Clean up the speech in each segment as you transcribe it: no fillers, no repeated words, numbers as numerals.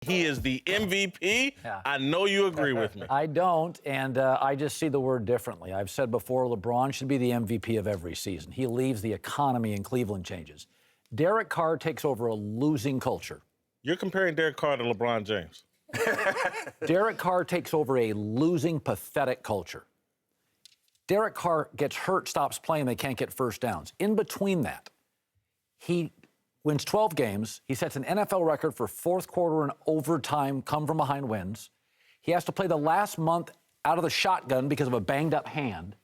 He is the MVP. Yeah. I know you agree with me. I don't, and I just see the word differently. I've said before, LeBron should be the MVP of every season. He leaves, the economy in Cleveland changes. Derek Carr takes over a losing culture. You're comparing Derek Carr to LeBron James. Derek Carr takes over a losing, pathetic culture. Derek Carr gets hurt, stops playing, they can't get first downs. In between that, he wins 12 games. He sets an NFL record for fourth quarter and overtime come-from-behind wins. He has to play the last month out of the shotgun because of a banged-up hand.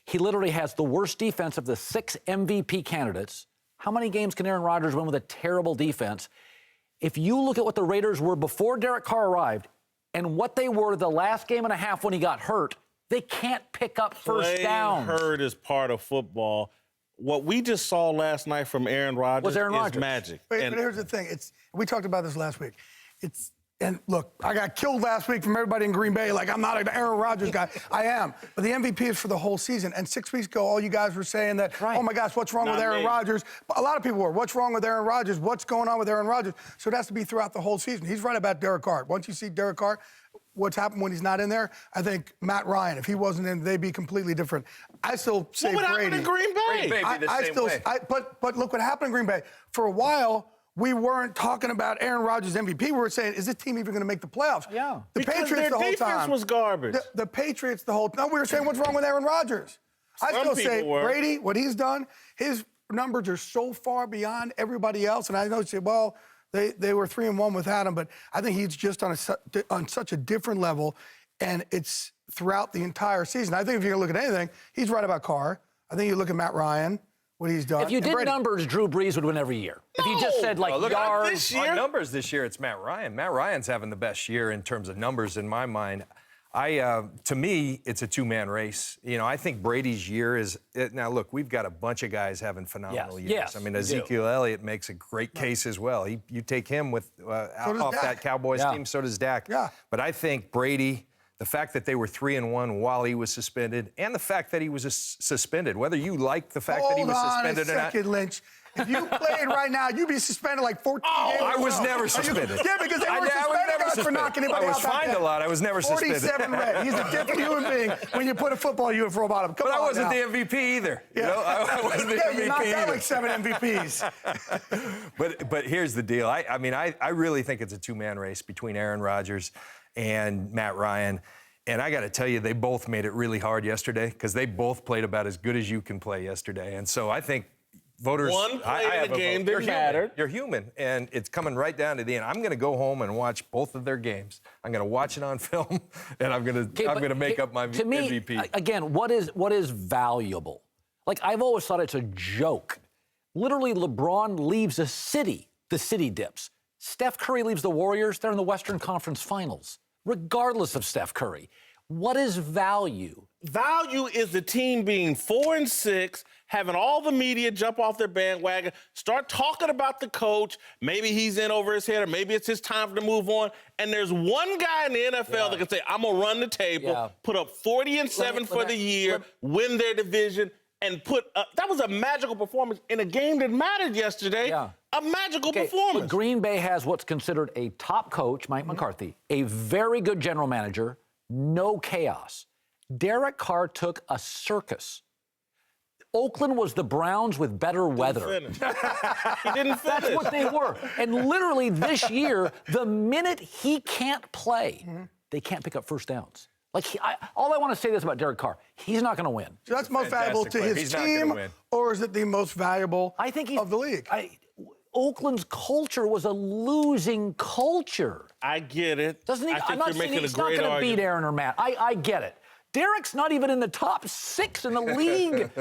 He literally has the worst defense of the 6 MVP candidates. How many games can Aaron Rodgers win with a terrible defense? If you look at what the Raiders were before Derek Carr arrived and what they were the last game and a half when he got hurt, they can't pick up first downs. Hurt is part of football. What we just saw last night from Aaron Rodgers is magic. But here's the thing. We talked about this last week. And look, I got killed last week from everybody in Green Bay. Like, I'm not an Aaron Rodgers guy. I am. But the MVP is for the whole season. And 6 weeks ago, all you guys were saying that, oh, my gosh, what's wrong with Aaron Rodgers? A lot of people were, what's wrong with Aaron Rodgers? What's going on with Aaron Rodgers? So it has to be throughout the whole season. He's right about Derek Carr. Once you see Derek Carr, what's happened when he's not in there, I think Matt Ryan, if he wasn't in, they'd be completely different. I still say what Brady. What happened in Green Bay? Green Bay be the same way. But look what happened in Green Bay. For a while, we weren't talking about Aaron Rodgers MVP. We were saying, is this team even going to make the playoffs? Yeah. The because Patriots the whole time. Their defense was garbage. The Patriots the whole time. No, we were saying, what's wrong with Aaron Rodgers? I still say, Brady, what he's done, his numbers are so far beyond everybody else. And I know you say, well, they were 3-1 without him, but I think he's just on such a different level, and it's throughout the entire season. I think if you're going to look at anything, he's right about Carr. I think you look at Matt Ryan, what he's done. If you did numbers, Drew Brees would win every year. No. If you just said, like, yards. This year. On numbers this year, it's Matt Ryan. Matt Ryan's having the best year in terms of numbers in my mind. To me, it's a two-man race. You know, I think Brady's year is now. Look, we've got a bunch of guys having phenomenal years. Yes, I mean, Ezekiel Elliott makes a great case as well. You take him with off that Cowboys team, so does Dak. Yeah. But I think Brady, the fact that they were 3-1 while he was suspended, and the fact that he was suspended, whether you like the fact that he was suspended or not. Hold on a second, Lynch. If you played right now, you'd be suspended like 14 games. I was never suspended. Yeah, because they were suspended guys for knocking anybody out. I was fined a lot. I was never suspended. 47 red. He's a different human being when you put a football uniform on him. But I wasn't the MVP either. Yeah. You know? I wasn't the MVP you knocked out either. like 7 MVPs. But here's the deal. I mean, I really think it's a two-man race between Aaron Rodgers and Matt Ryan. And I got to tell you, they both made it really hard yesterday because they both played about as good as you can play yesterday. And so I think voters... One play in the game that mattered. You're human, and it's coming right down to the end. I'm going to go home and watch both of their games. I'm going to watch it on film, and I'm going to make up my to me, MVP. Again, what is valuable? Like, I've always thought it's a joke. Literally, LeBron leaves a city. The city dips. Steph Curry leaves the Warriors. They're in the Western Conference Finals. Regardless of Steph Curry, what is value? Value is the team being 4-6, having all the media jump off their bandwagon, start talking about the coach. Maybe he's in over his head, or maybe it's his time to move on. And there's one guy in the NFL that can say, I'm going to run the table, put up 40-7 for the year, win their division, and that was a magical performance in a game that mattered yesterday. Yeah. A magical performance. But Green Bay has what's considered a top coach, Mike McCarthy, a very good general manager, no chaos. Derek Carr took a circus. Oakland was the Browns with better weather. He didn't finish. That's what they were. And literally this year, the minute he can't play, they can't pick up first downs. Like, all I want to say this about Derek Carr, he's not going to win. So that's most valuable to his team, or is it the most valuable of the league? Oakland's culture was a losing culture. I get it. Doesn't he? I'm not saying he's not going to beat Aaron or Matt. I get it. Derek's not even in the top 6 in the league.